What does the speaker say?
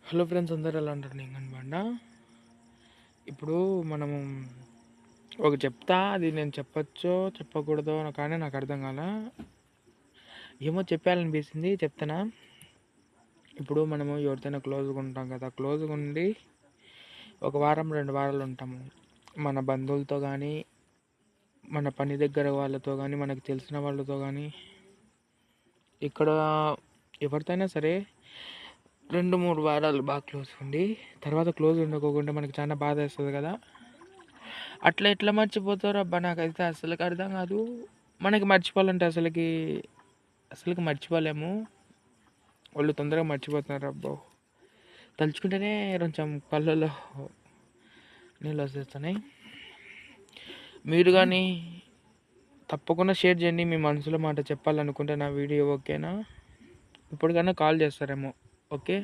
Hello friends, అందరు ఎలా అంటారు? నేను అనమాట. ఇప్పుడు మనము చెప్తా, అది నేను చెప్పచ్చో చెప్పకూడదో కానీ నాకు అర్థం కాల. ఏమో చెప్పాలనిపిస్తుంది, చెప్తానా. ఇప్పుడు మనము ఎవరితోనైనా క్లోజ్గా ఉంటాం కదా, క్లోజ్గా ఉండి ఒక వారం 2 వారాలు ఉంటాము. మన బంధువులతో కానీ, మన పని దగ్గర వాళ్ళతో కానీ, మనకు తెలిసిన వాళ్ళతో కానీ, ఇక్కడ ఎవరితో అయినా సరే 2-3 వారాలు బాగా క్లోజ్ ఉండి తర్వాత క్లోజ్ ఉండకోకుండా మనకి చాలా బాధ వేస్తుంది కదా. అట్లా ఎట్లా మర్చిపోతారు అబ్బా, నాకైతే అసలుకి అర్థం కాదు. మనకి మర్చిపోవాలంటే అసలుకి మర్చిపోలేము. వాళ్ళు తొందరగా మర్చిపోతున్నారు అబ్బో. తలుచుకుంటేనే కొంచెం కళ్ళలో నీళ్ళు వచ్చేస్తున్నాయి. మీరు కానీ తప్పకుండా షేర్ చేయండి, మీ మనసులో మాట చెప్పాలనుకుంటే నా వీడియో. ఓకేనా? ఇప్పటికైనా కాల్ చేస్తారేమో. ఓకే.